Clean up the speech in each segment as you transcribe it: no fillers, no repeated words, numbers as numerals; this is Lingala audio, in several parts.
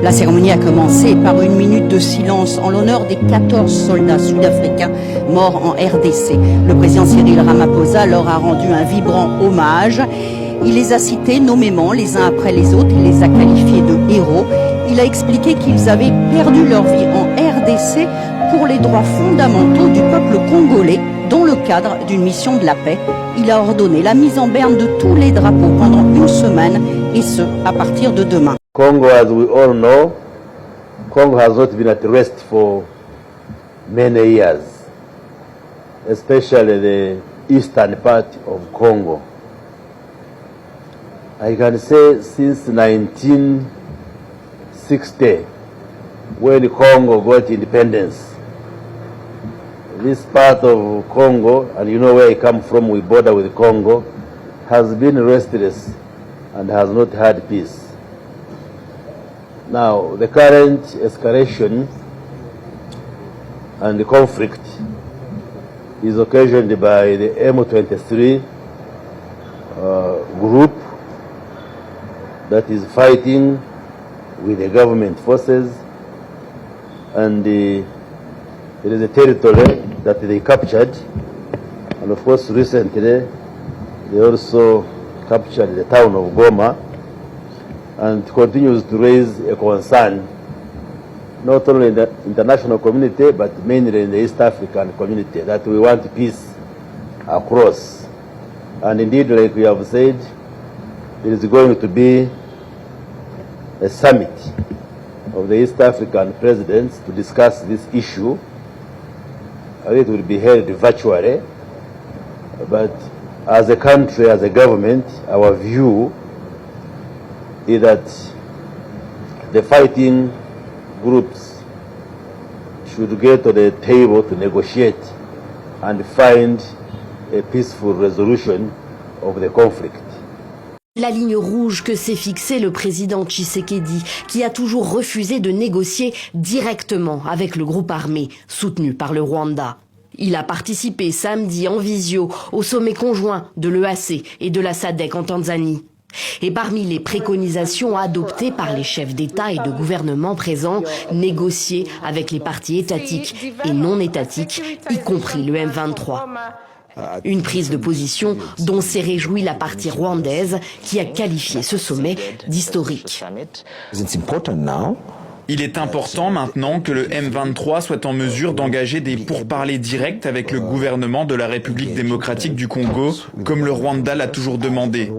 La cérémonie a commencé par une minute de silence en l'honneur des 14 soldats sud-africains morts en RDC. Le président Cyril Ramaphosa leur a rendu un vibrant hommage. Il les a cités nommément les uns après les autres, il les a qualifiés de héros. Il a expliqué qu'ils avaient perdu leur vie en RDC pour les droits fondamentaux du peuple congolais dans le cadre d'une mission de la paix. Il a ordonné la mise en berne de tous les drapeaux pendant une semaine et ce, à partir de demain. Congo, as we all know, Congo has not been at rest for many years, especially the eastern part of Congo. I can say since 1960, when Congo got independence, this part of Congo, and you know where I come from, we border with Congo, has been restless and has not had peace. Now, the current escalation and the conflict is occasioned by the M23 group that is fighting with the government forces, and there is a territory that they captured, and of course recently they also captured the town of Goma, and continues to raise a concern not only in the international community but mainly in the East African community, that we want peace across. And indeed, like we have said, there is going to be a summit of the East African presidents to discuss this issue. It will be held virtually, but as a country, as a government, our view is that the fighting groups should get to the table to negotiate and find a peaceful resolution of the conflict. La ligne rouge que s'est fixée le président Tshisekedi, qui a toujours refusé de négocier directement avec le groupe armé soutenu par le Rwanda. Il a participé samedi en visio au sommet conjoint de l'EAC et de la SADC en Tanzanie. Et parmi les préconisations adoptées par les chefs d'État et de gouvernement présents, négocier avec les partis étatiques et non étatiques, y compris le M23. Une prise de position dont s'est réjouie la partie rwandaise qui a qualifié ce sommet d'historique. Il est important maintenant que le M23 soit en mesure d'engager des pourparlers directs avec le gouvernement de la République démocratique du Congo, comme le Rwanda l'a toujours demandé.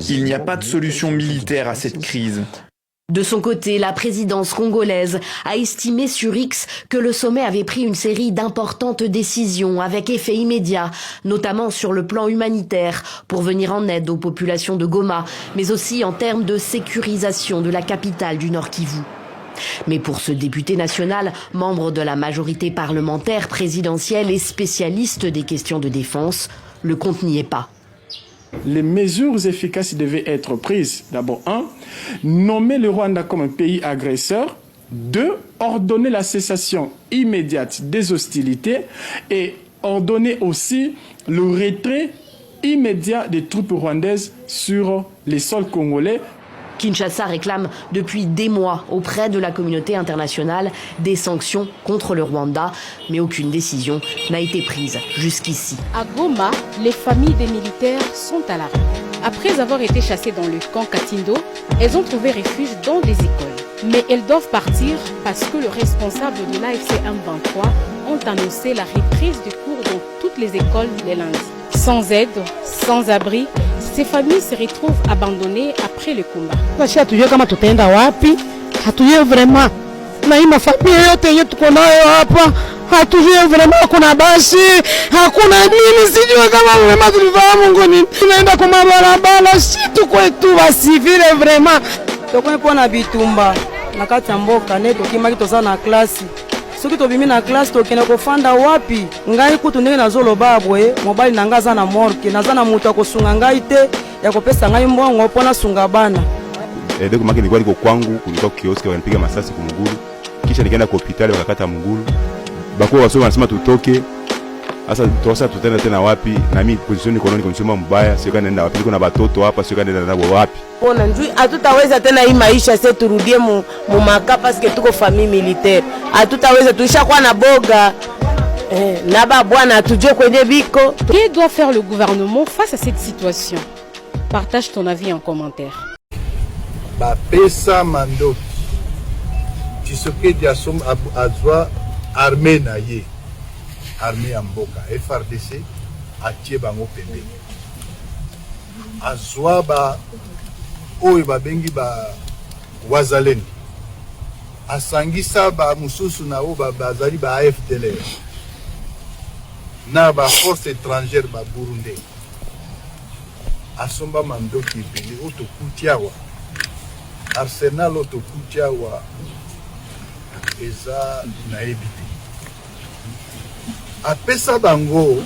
Il n'y a pas de solution militaire à cette crise. De son côté, la présidence congolaise a estimé sur X que le sommet avait pris une série d'importantes décisions avec effet immédiat, notamment sur le plan humanitaire, pour venir en aide aux populations de Goma, mais aussi en termes de sécurisation de la capitale du Nord Kivu. Mais pour ce député national, membre de la majorité parlementaire présidentielle et spécialiste des questions de défense, le compte n'y est pas. Les mesures efficaces devaient être prises. D'abord, 1, nommer le Rwanda comme un pays agresseur. 2, ordonner la cessation immédiate des hostilités et ordonner aussi le retrait immédiat des troupes rwandaises sur les sols congolais. Kinshasa réclame depuis des mois auprès de la communauté internationale des sanctions contre le Rwanda, mais aucune décision n'a été prise jusqu'ici. À Goma, les familles des militaires sont à la rue. Après avoir été chassées dans le camp Katindo, elles ont trouvé refuge dans des écoles. Mais elles doivent partir parce que le responsable de l'AFC M23 ont annoncé la reprise des cours dans toutes les écoles les lundis. Sans aide, sans abri, ces familles se retrouvent abandonnées après le combat. Hatujue kama tutaenda wapi, hatujue vraiment. Na hii mafamilia yote yenye tuko nayo hapa, hatujue vraiment kuna basi, hakuna nini, sijue kama vraiment tulifahamu ngoni. Tunaenda kwa barabara, si tuko tu basivile vraiment. Tokwe pona bitumba, nakati mboka neto kimaki tosana na klasi. Soki tobimi na classe tokena kofanda wapi ngai kutu ndenge nazolo babwe mobile nangaza na morke nazana mutu akosunga ngai te ya kopesa ngai mbongo pona sunga bana deko maki nilikuwa niko kwangu kulikuwa kioski wanipiga masasi kumugulu kisha nikaenda kwa hospitali wakakata mgulu bako wasoma wanasema tutoke Asa tosa tutenda tena wapi na mimi position niko nani konchoma mbaya sio kanaenda wapi, niko na watoto hapa sio kanaenda nabo wapi. Bona njui hatutaweza tena hii maisha sasa turudie mu maka parce que tuko famille militaire. Hatutaweza tuishakuwa na boga. Naba bwana atujue kwenye biko. Que doit faire le gouvernement face à cette situation? Partage ton avis en commentaire. Ba pesa mando. Tshisekedi azwa armée na ye. Armée ya mboka FRDC atie bango pembeni. Azwa ba oyo babengi ba wazalendo. Asangisa ba mususu na o bazali ba AFDLR. Na ba force étrangère ba Burundi. Asomba mandoki ebele otokutiawa. Arsenal otokutiawa eza na ebite. Apesa bango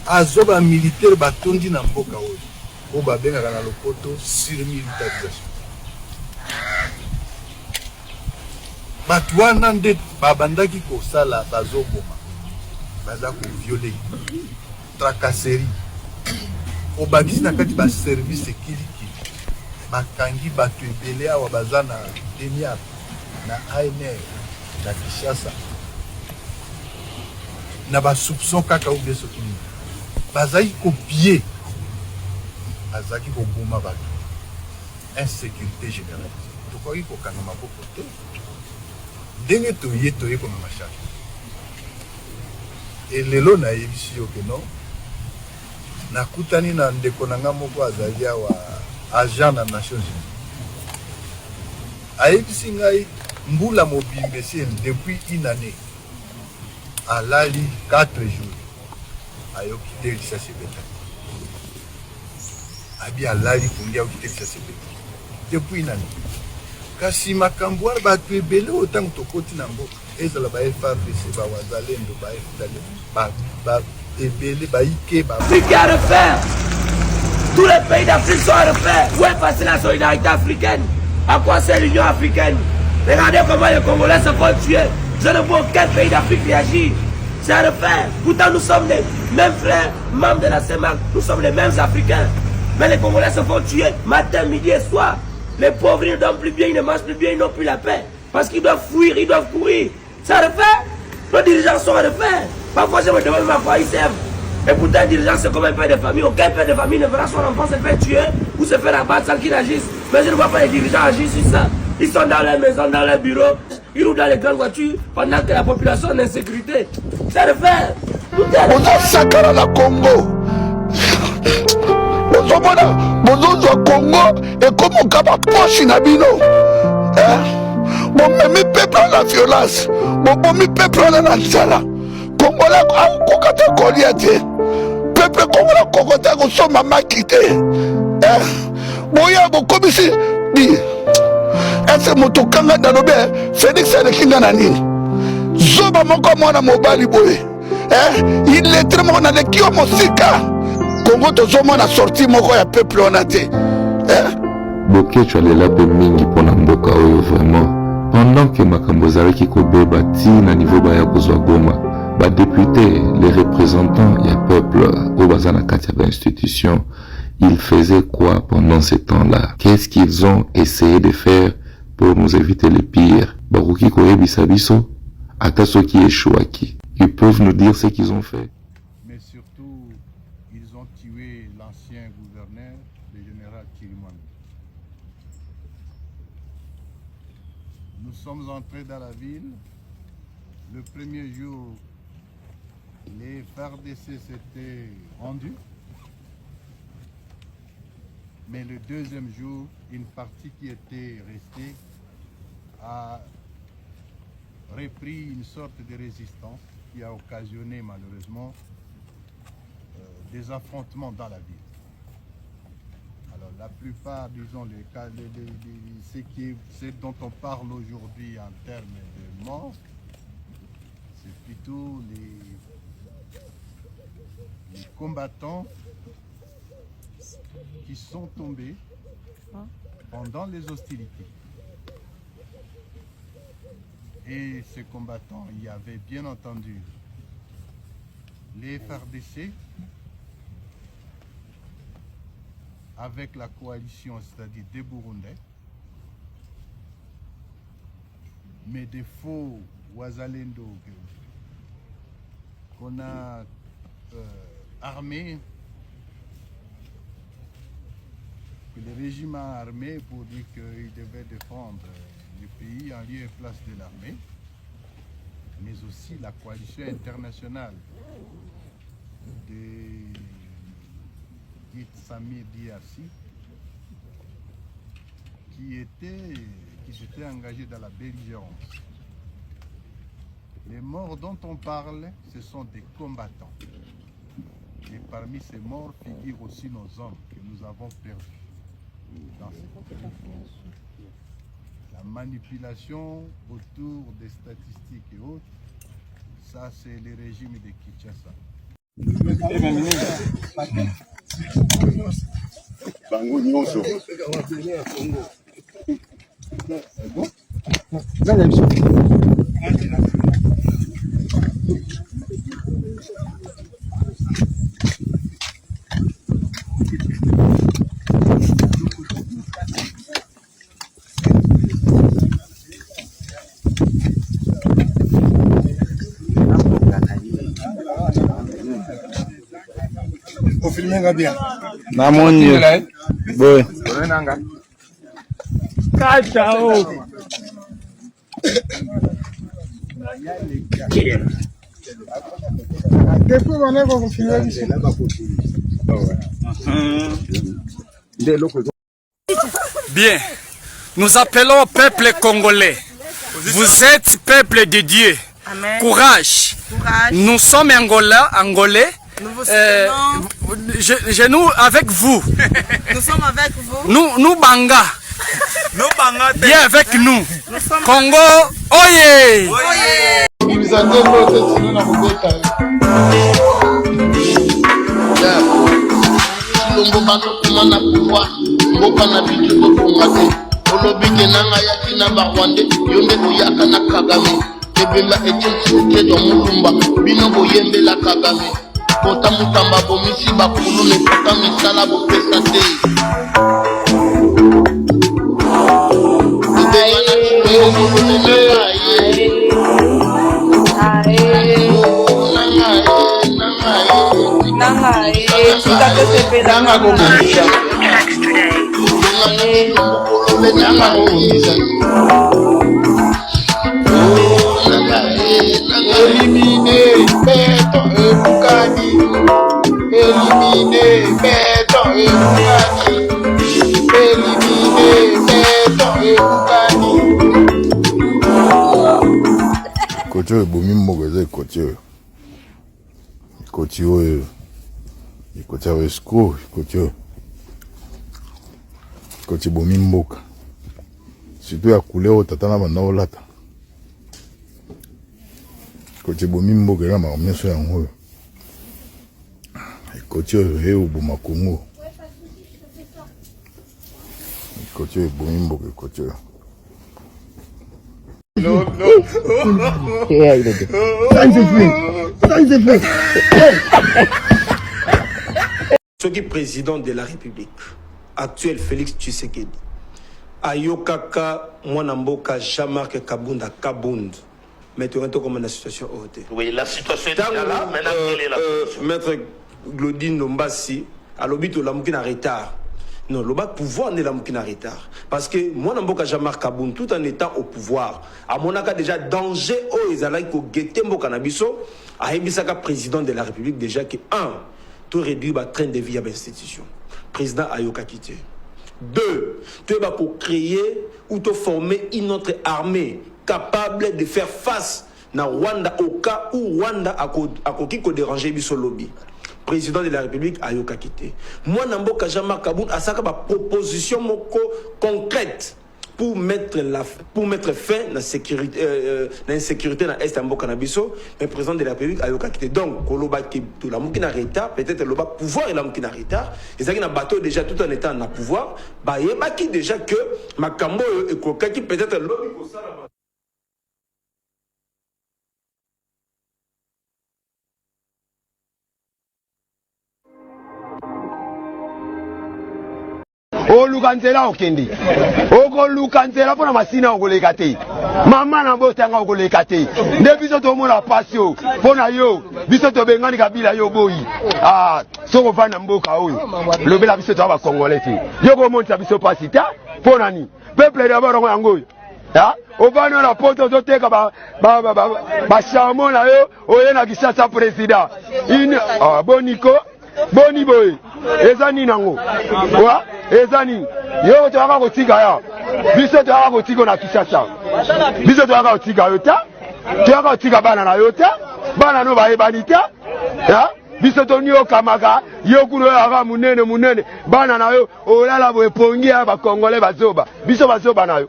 azoba militaire batondi na mboka oyo o babengaka na lopoto surmilitarisation. Bato wana nde babandaki kosala bazoboma baza koviole tracasserie obakisi na kati baservice ekiliki bakangi bato ebele awa baza na deniap na ANR na Kinshasa na basoupçon kaka oubie soki nini bazali kopie bazalaki koboma bato insécurité générale tokoki kokanga maboko te ndenge toye komema charge elelo nayebisi yo ke non nakutani na ndeko na nga moko azali awa agent na Nations Unies ayebisi ngai mbula mobimba esi depuis une année alali 4 jours ayoki te lisasi ebeta abi alali pongi ayoki te lisasi ebeta depuis une année kasi makambo wana bato ebele oyo ntango tokoti na mboka ezala ba FRDC bawazalendo ba FDL ebele baike Ce qu'il y a à refaire, tous les pays d'Afrique sont à refaire. Où est passée la solidarité africaine? À quoi c'est l'Union africaine? Regardez comment les Congolais se font tuer. Je ne vois aucun pays d'Afrique réagir. C'est à refaire. Pourtant nous sommes les mêmes frères, membres de la CEMAC. Nous sommes les mêmes Africains. Mais les Congolais se font tuer matin, midi et soir. Les pauvres, ils ne dorment plus bien, ils ne mangent plus bien, ils n'ont plus la paix. Parce qu'ils doivent fuir, ils doivent courir. C'est à refaire. Nos dirigeants sont à refaire. Parfois, je me demande à quoi ils servent. Et pourtant, un dirigeant, c'est comme un père de famille. Aucun père de famille ne verra son enfant se faire tuer ou se faire abattre sans qu'il agisse. Mais je ne vois pas les dirigeants agir sur ça. Ils sont dans leur maison, dans leur bureau. Ils roulent dans les grandes voitures pendant que la population est en insécurité. C'est à refaire. On a sakara la Congo. Bozozo Congo et comme on kaba poche nabino. Bon même peuple la violence. Bon mi peuple la nzala. Congolais kokata koliate. Peuple congolais kokota ko soma makite. Boya ko komisi di. Ese moto kanga dalobe Félix Alekinga na nini? Zoba moko mwana mobali boye. Il est très mon avec qui mosika. Congo tozoma na sorti moko ya peuple onate. Bokecho alela pe mingi pona mboka oyo vraiment. Pendant que makambo zalaki kobeba ti na niveau baya kozwa Goma, ba députés, les représentants ya peuple au bazana kati ya institution, ils faisaient quoi pendant ces temps-là? Qu'est-ce qu'ils ont essayé de faire pour nous éviter le pire? Baruki koyebisa biso ata soki échouaki. Ils peuvent nous dire ce qu'ils ont fait. Mais surtout, ils ont tué l'ancien gouverneur, le général Chirimwami. Nous sommes entrés dans la ville. Le premier jour, les FARDC s'étaient rendus. Mais le deuxième jour, une partie qui était restée a repris une sorte de résistance qui a occasionné malheureusement des affrontements dans la ville. Alors la plupart, disons, ce dont on parle aujourd'hui en termes de morts, c'est plutôt les combattants qui sont tombés pendant les hostilités. Et ces combattants, il y avait bien entendu les FRDC, avec la coalition, c'est-à-dire des Burundais, mais des faux Wazalendo qu'on a armés, que le régime a armé pour dire qu'il devait défendre le pays en lieu et place de l'armée, mais aussi la coalition internationale de Samir Diassi, qui s'était engagé dans la belligérance. Les morts dont on parle, ce sont des combattants. Et parmi ces morts figurent aussi nos hommes que nous avons perdus dans cette guerre. La manipulation autour des statistiques et autres, ça c'est le régime de Kinshasa. Namoni boy. Bien, nous appelons au peuple congolais. Vous êtes peuple de Dieu. Amen. Courage. Nous sommes Angolais. Nous avec vous. Nous sommes avec vous. Nous Banga. Bien avec nous. Congo, oye. olobike nanga yaki na barwande yo nde boyaka na Kagame ebemba etinsike do mulumba bino boyembela Kagame kota mutamba bomisi bakulu ne kota misala bopesa te ebenga na chimero mulune nanga éliminer béton et Bukani, éliminer béton et Bukani, éliminer béton et Bukani. Kocho ebomi moko eza ekoti oyo ekoti ya escroc ekoti ebomi mboka surtout ya couleur oyo tata na banda olata ekoti ebomi mboka eza makambo nyonso yango oyo ekoti oyo eyoboma Kongo ekoti oyo ebomi mboka ekoti oyo No. Yeah, il est Ce qui est président de la République actuel Félix Tshisekedi ayokaka mwanamboka Jean-Marc Kabunda Kabund. Mais tu rentres comme la situation haute. Oui, la situation est là. Maintenant, quelle est la situation? Maître Glodine Lombassi, à l'obit la moukine en retard. Non, le bas pouvoir n'est la moukine en retard. Parce que moi, Namboka Jean-Marc Kabund, tout en étant au pouvoir, à mon avis, déjà danger, oh, ils allaient ko guetter Mboka Nabiso, à Ebisaka président de la République, déjà que, tout réduire le train de vie à l'institution. Président Ayoka Kité. 2, tu vas pour créer ou te former une autre armée capable de faire face na Rwanda au cas où Rwanda a ko déranger biso lobby. Président de la République Ayoka Kité. Moi Namboka Jean-Marc Kabund a ça proposition moko concrète pour mettre fin à la sécurité l'insécurité dans est Mboka Nabiso, mais président de la République Ayoka Kité. Donc koloba ki tout la mukina retard, peut-être le bas pouvoir et la mukina retard. Et ça qui na bateau déjà tout en étant na pouvoir, bah yeba qui déjà que makambo et koka qui peut-être lobby pour ça. oluka nzela okende okoluka nzela mpona masina okoleka te mama na botanga okoleka te nde biso tomona pasio mpona yo biso tobengani kabila yo boyi soko vanda mboka oyo lobela biso toa bakongole te yo komonisa biso pasi ta mpona ni peuple dabarongo yango oyo obana na poto ozoteka bachamo na yo oye na Kinshasa président boniko boni boye eza nini nango eza nini yo toyaka kotika ya biso toyaka kotika na Kinshasa biso toyaka kotika yo ta toyaka kotika bana na yo ta bana no bayebani ta biso toniokamaka yo kuno yaka munene bana na yo olala boye pongi ya bakongole bazoba biso bazoba na yo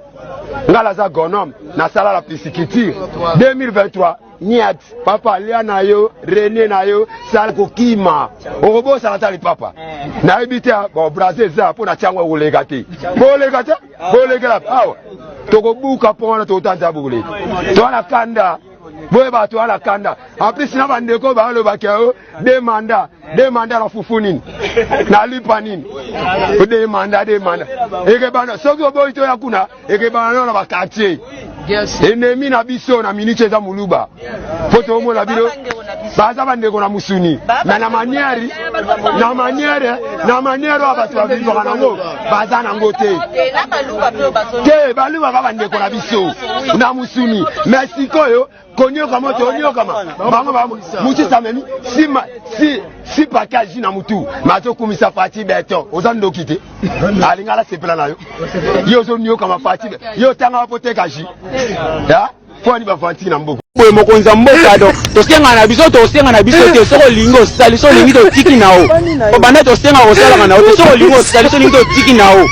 ngala za gonome na sala la pisciculture 2023 Niat papa lia na yo René na yo sala kokima obo sala tali papa na ebite bon Brazil za pona changwa olega te bolega awa tokobuka pona totanza bule to ala kanda boye bato ala kanda en plus na bandeko ba lo bakao demanda la fufunini na lipa nini demanda eke bana soko boy to yakuna eke bana na bakatier ennemi na biso na minute za muluba foto omo na bino baza bandeko na musuni na manière abatu abizwa nango baza nango te baluba bandeko na biso na musuni Mexico yo konyoka moto onyokama bango muchisa memi si pakaji na mutu mato kumisa fati beto ozando kite alingala sepela nayo yo zo nyoka mafati yo tanga apote kaji foni ba fati na mboko boye mokonza mboka do tosenga na biso te soko lingo sali so lingi to tiki nao obanda tosenga osala na o soko lingo sali so lingi to tiki nao